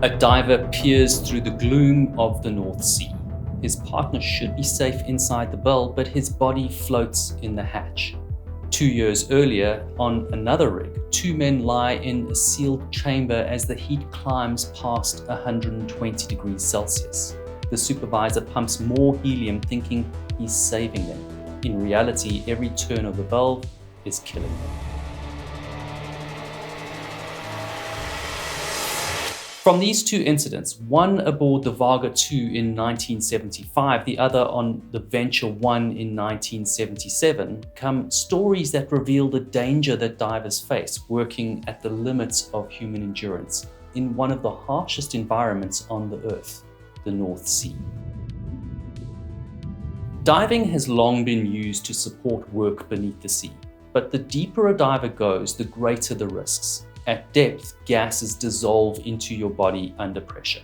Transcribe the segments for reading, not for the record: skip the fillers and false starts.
A diver peers through the gloom of the North Sea. His partner should be safe inside the bell, but his body floats in the hatch. 2 years earlier, on another rig, 2 men lie in a sealed chamber as the heat climbs past 120 degrees Celsius. The supervisor pumps more helium thinking he's saving them. In reality, every turn of the valve is killing them. From these 2 incidents, one aboard the Waage 2 in 1975, the other on the Venture 1 in 1977, come stories that reveal the danger that divers face working at the limits of human endurance in one of the harshest environments on the Earth, the North Sea. Diving has long been used to support work beneath the sea, but the deeper a diver goes, the greater the risks. At depth, gases dissolve into your body under pressure.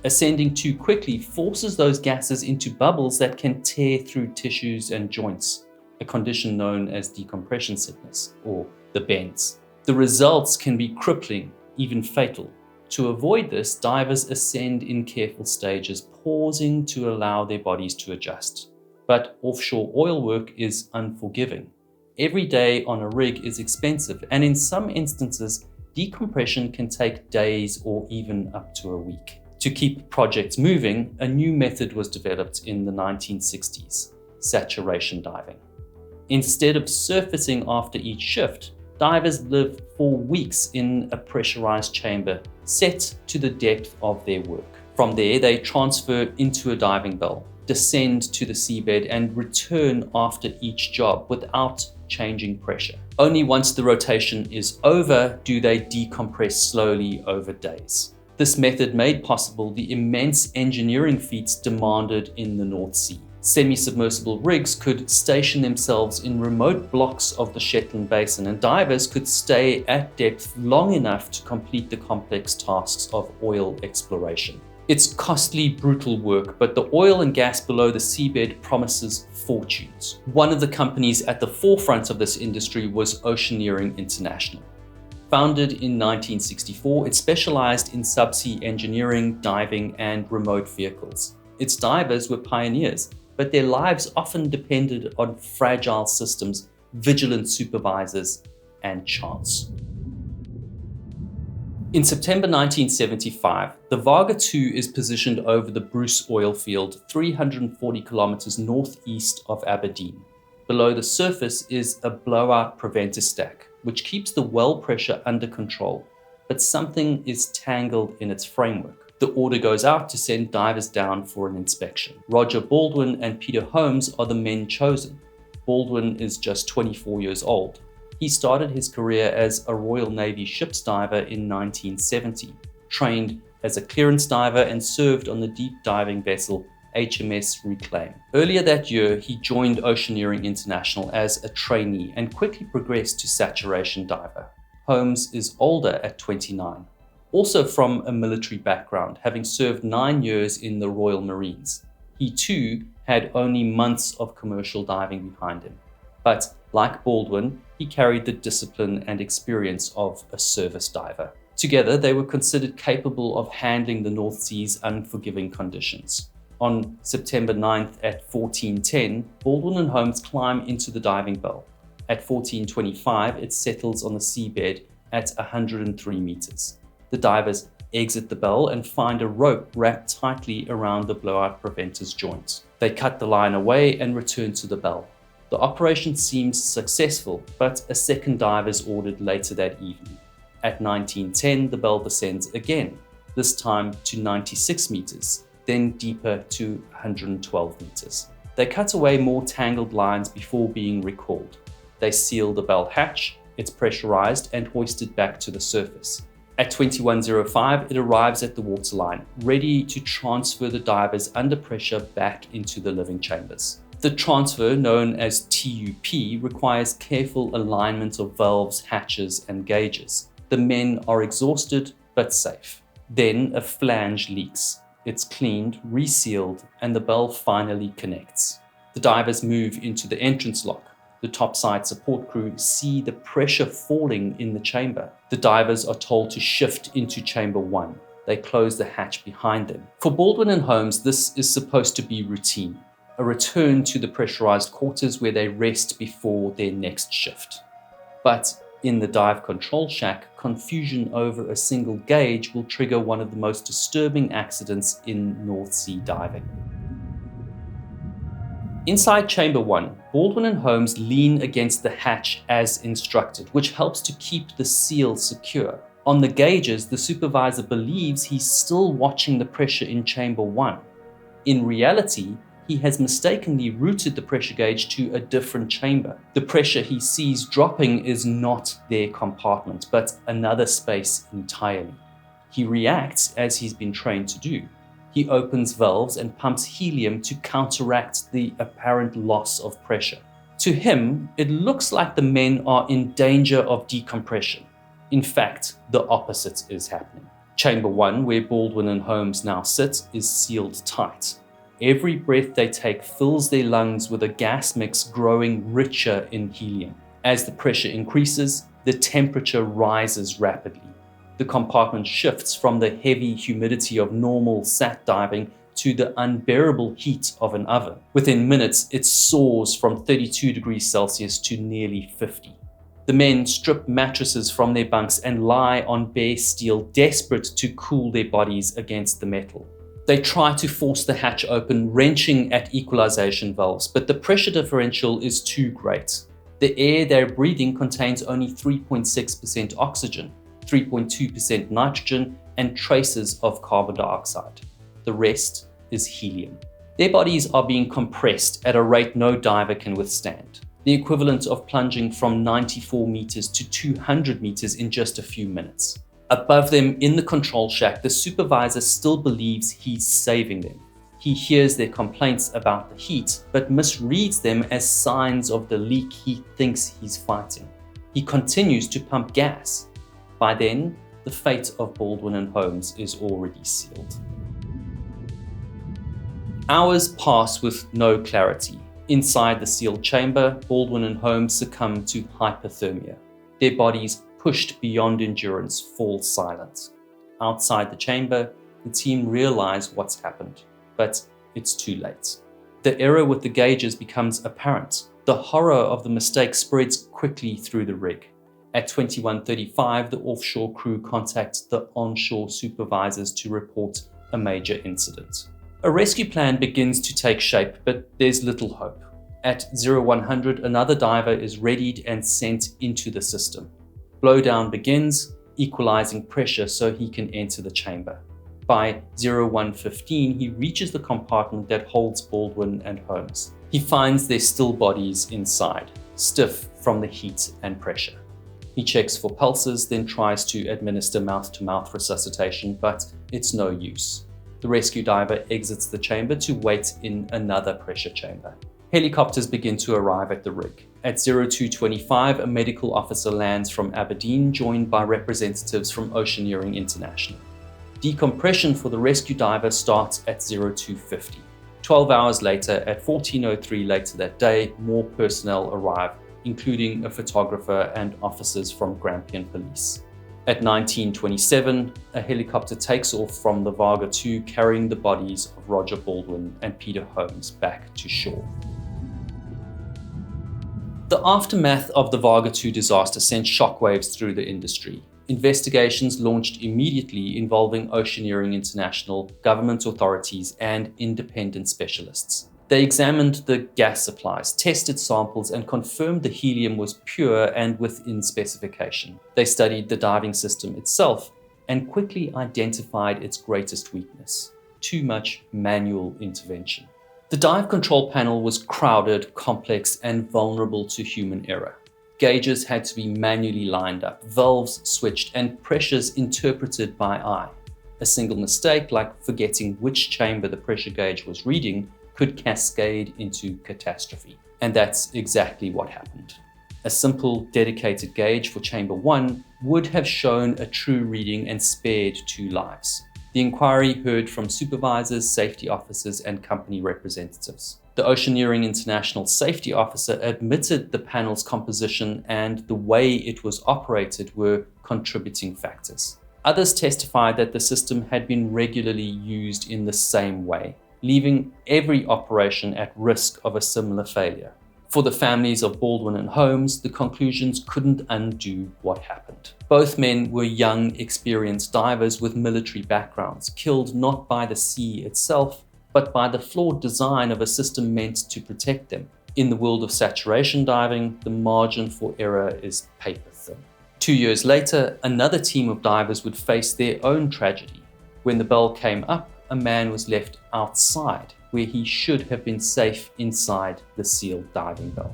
Ascending too quickly forces those gases into bubbles that can tear through tissues and joints, a condition known as decompression sickness, or the bends. The results can be crippling, even fatal. To avoid this, divers ascend in careful stages, pausing to allow their bodies to adjust. But offshore oil work is unforgiving. Every day on a rig is expensive, and in some instances, decompression can take days or even up to a week. To keep projects moving, a new method was developed in the 1960s, saturation diving. Instead of surfacing after each shift, divers live for weeks in a pressurized chamber set to the depth of their work. From there, they transfer into a diving bell, descend to the seabed, and return after each job without changing pressure. Only once the rotation is over do they decompress slowly over days. This method made possible the immense engineering feats demanded in the North Sea. Semi-submersible rigs could station themselves in remote blocks of the Shetland Basin, and divers could stay at depth long enough to complete the complex tasks of oil exploration. It's costly, brutal work, but the oil and gas below the seabed promises fortunes. One of the companies at the forefront of this industry was Oceaneering International. Founded in 1964, it specialized in subsea engineering, diving, and remote vehicles. Its divers were pioneers, but their lives often depended on fragile systems, vigilant supervisors, and chance. In September 1975, the Waage 2 is positioned over the Bruce oil field 340 kilometers northeast of Aberdeen. Below the surface is a blowout preventer stack, which keeps the well pressure under control, but something is tangled in its framework. The order goes out to send divers down for an inspection. Roger Baldwin and Peter Holmes are the men chosen. Baldwin is just 24 years old. He started his career as a Royal Navy ship's diver in 1970, trained as a clearance diver, and served on the deep diving vessel HMS Reclaim. Earlier that year, he joined Oceaneering International as a trainee and quickly progressed to saturation diver. Holmes is older at 29, also from a military background, having served 9 years in the Royal Marines. He too had only months of commercial diving behind him. But like Baldwin, he carried the discipline and experience of a service diver. Together, they were considered capable of handling the North Sea's unforgiving conditions. On September 9th at 14:10, Baldwin and Holmes climb into the diving bell. At 14:25, it settles on the seabed at 103 meters. The divers exit the bell and find a rope wrapped tightly around the blowout preventer's joint. They cut the line away and return to the bell. The operation seems successful, but a second dive is ordered later that evening. At 19:10, the bell descends again, this time to 96 meters, then deeper to 112 meters. They cut away more tangled lines before being recalled. They seal the bell hatch, it's pressurized and hoisted back to the surface. At 21:05, it arrives at the waterline, ready to transfer the divers under pressure back into the living chambers. The transfer, known as TUP, requires careful alignment of valves, hatches, and gauges. The men are exhausted but safe. Then a flange leaks. It's cleaned, resealed, and the bell finally connects. The divers move into the entrance lock. The topside support crew see the pressure falling in the chamber. The divers are told to shift into chamber 1. They close the hatch behind them. For Baldwin and Holmes, this is supposed to be routine, a return to the pressurized quarters where they rest before their next shift. But in the dive control shack, confusion over a single gauge will trigger one of the most disturbing accidents in North Sea diving. Inside Chamber 1, Baldwin and Holmes lean against the hatch as instructed, which helps to keep the seal secure. On the gauges, the supervisor believes he's still watching the pressure in Chamber 1. In reality, he has mistakenly routed the pressure gauge to a different chamber. The pressure he sees dropping is not their compartment, but another space entirely. He reacts as he's been trained to do. He opens valves and pumps helium to counteract the apparent loss of pressure. To him, it looks like the men are in danger of decompression. In fact, the opposite is happening. Chamber 1, where Baldwin and Holmes now sit, is sealed tight. Every breath they take fills their lungs with a gas mix growing richer in helium. As the pressure increases, the temperature rises rapidly. The compartment shifts from the heavy humidity of normal sat diving to the unbearable heat of an oven. Within minutes, it soars from 32 degrees Celsius to nearly 50. The men strip mattresses from their bunks and lie on bare steel, desperate to cool their bodies against the metal. They try to force the hatch open, wrenching at equalization valves, but the pressure differential is too great. The air they're breathing contains only 3.6% oxygen, 3.2% nitrogen, and traces of carbon dioxide. The rest is helium. Their bodies are being compressed at a rate no diver can withstand, the equivalent of plunging from 94 meters to 200 meters in just a few minutes. Above them in the control shack, the supervisor still believes he's saving them. He hears their complaints about the heat, but misreads them as signs of the leak he thinks he's fighting. He continues to pump gas. By then, the fate of Baldwin and Holmes is already sealed. Hours pass with no clarity. Inside the sealed chamber, Baldwin and Holmes succumb to hypothermia. Their bodies, pushed beyond endurance, fall silent. Outside the chamber, the team realize what's happened, but it's too late. The error with the gauges becomes apparent. The horror of the mistake spreads quickly through the rig. At 21:35, the offshore crew contacts the onshore supervisors to report a major incident. A rescue plan begins to take shape, but there's little hope. At 0100, another diver is readied and sent into the system. Blowdown begins, equalizing pressure so he can enter the chamber. By 0115, he reaches the compartment that holds Baldwin and Holmes. He finds their still bodies inside, stiff from the heat and pressure. He checks for pulses, then tries to administer mouth-to-mouth resuscitation, but it's no use. The rescue diver exits the chamber to wait in another pressure chamber. Helicopters begin to arrive at the rig. At 0225, a medical officer lands from Aberdeen, joined by representatives from Oceaneering International. Decompression for the rescue diver starts at 0250. 12 hours later, at 14:03 later that day, more personnel arrive, including a photographer and officers from Grampian Police. At 19:27, a helicopter takes off from the Waage 2, carrying the bodies of Roger Baldwin and Peter Holmes back to shore. The aftermath of the Waage 2 disaster sent shockwaves through the industry. Investigations launched immediately involving Oceaneering International, government authorities, and independent specialists. They examined the gas supplies, tested samples, and confirmed the helium was pure and within specification. They studied the diving system itself and quickly identified its greatest weakness: too much manual intervention. The dive control panel was crowded, complex, and vulnerable to human error. Gauges had to be manually lined up, valves switched, and pressures interpreted by eye. A single mistake, like forgetting which chamber the pressure gauge was reading, could cascade into catastrophe. And that's exactly what happened. A simple, dedicated gauge for Chamber 1 would have shown a true reading and spared 2 lives. The inquiry heard from supervisors, safety officers, and company representatives. The Oceaneering International safety officer admitted the panel's composition and the way it was operated were contributing factors. Others testified that the system had been regularly used in the same way, leaving every operation at risk of a similar failure. For the families of Baldwin and Holmes, the conclusions couldn't undo what happened. Both men were young, experienced divers with military backgrounds, killed not by the sea itself, but by the flawed design of a system meant to protect them. In the world of saturation diving, the margin for error is paper thin. 2 years later, another team of divers would face their own tragedy. When the bell came up, a man was left outside, where he should have been safe inside the sealed diving bell.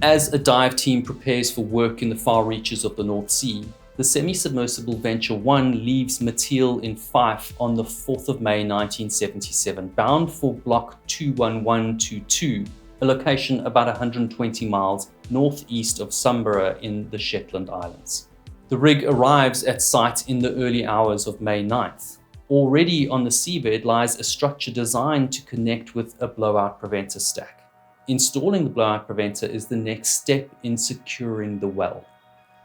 As a dive team prepares for work in the far reaches of the North Sea, the semi-submersible Venture 1 leaves Mateel in Fife on the 4th of May 1977, bound for Block 21122, a location about 120 miles northeast of Samborough in the Shetland Islands. The rig arrives at site in the early hours of May 9th. Already on the seabed lies a structure designed to connect with a blowout preventer stack. Installing the blowout preventer is the next step in securing the well.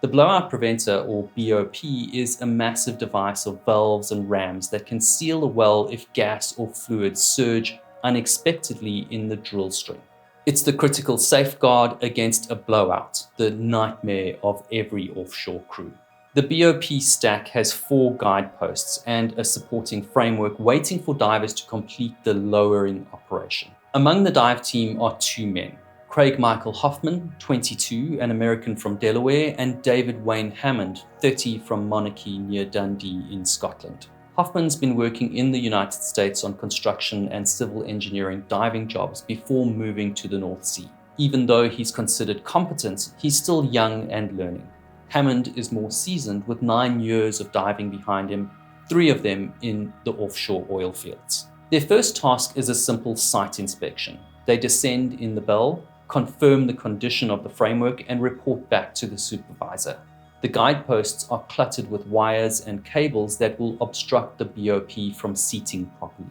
The blowout preventer, or BOP, is a massive device of valves and rams that can seal a well if gas or fluid surge unexpectedly in the drill string. It's the critical safeguard against a blowout, the nightmare of every offshore crew. The BOP stack has 4 guideposts and a supporting framework waiting for divers to complete the lowering operation. Among the dive team are 2 men, Craig Michael Hoffman, 22, an American from Delaware, and David Wayne Hammond, 30, from Monarchy near Dundee in Scotland. Hoffman's been working in the United States on construction and civil engineering diving jobs before moving to the North Sea. Even though he's considered competent, he's still young and learning. Hammond is more seasoned with 9 years of diving behind him, 3 of them in the offshore oil fields. Their first task is a simple site inspection. They descend in the bell, confirm the condition of the framework, and report back to the supervisor. The guideposts are cluttered with wires and cables that will obstruct the BOP from seating properly.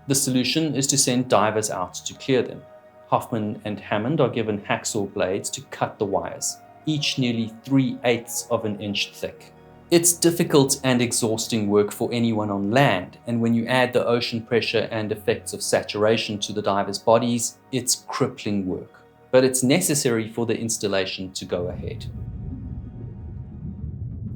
The solution is to send divers out to clear them. Hoffman and Hammond are given hacksaw blades to cut the wires, each nearly 3/8 of an inch thick. It's difficult and exhausting work for anyone on land, and when you add the ocean pressure and effects of saturation to the divers' bodies, it's crippling work. But it's necessary for the installation to go ahead.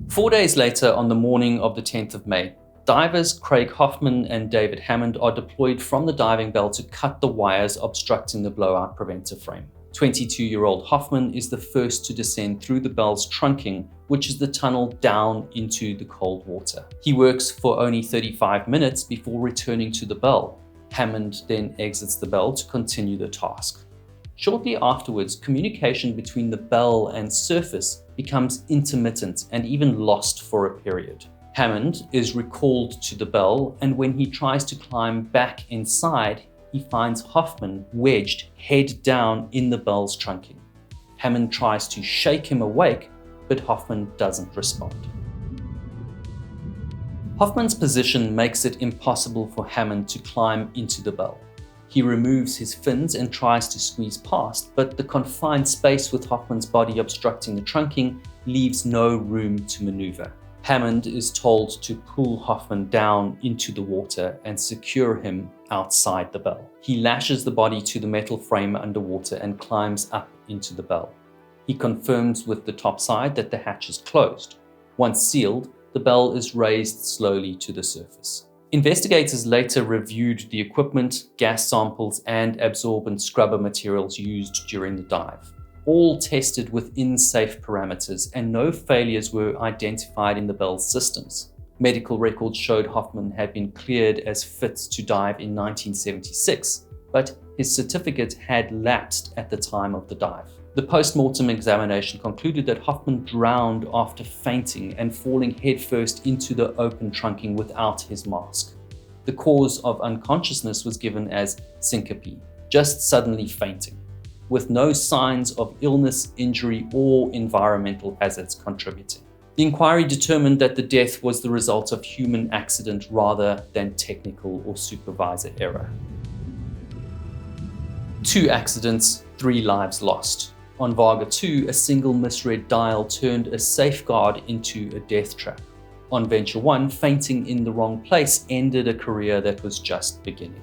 4 days later, on the morning of the 10th of May, divers Craig Hoffman and David Hammond are deployed from the diving bell to cut the wires obstructing the blowout preventer frame. 22-year-old Hoffman is the first to descend through the bell's trunking, which is the tunnel down into the cold water. He works for only 35 minutes before returning to the bell. Hammond then exits the bell to continue the task. Shortly afterwards, communication between the bell and surface becomes intermittent and even lost for a period. Hammond is recalled to the bell, and when he tries to climb back inside, he finds Hoffman wedged head down in the bell's trunking. Hammond tries to shake him awake, but Hoffman doesn't respond. Hoffman's position makes it impossible for Hammond to climb into the bell. He removes his fins and tries to squeeze past, but the confined space with Hoffman's body obstructing the trunking leaves no room to maneuver. Hammond is told to pull Hoffman down into the water and secure him outside the bell. He lashes the body to the metal frame underwater and climbs up into the bell. He confirms with the top side that the hatch is closed. Once sealed, the bell is raised slowly to the surface. Investigators later reviewed the equipment, gas samples, and absorbent scrubber materials used during the dive. All tested within safe parameters, and no failures were identified in the bell's systems. Medical records showed Hoffman had been cleared as fit to dive in 1976, but his certificate had lapsed at the time of the dive. The post-mortem examination concluded that Hoffman drowned after fainting and falling headfirst into the open trunking without his mask. The cause of unconsciousness was given as syncope, just suddenly fainting, with no signs of illness, injury, or environmental hazards contributing. The inquiry determined that the death was the result of human accident rather than technical or supervisor error. 2 accidents, 3 lives lost. On Vaga 2, a single misread dial turned a safeguard into a death trap. On Venture 1, fainting in the wrong place ended a career that was just beginning.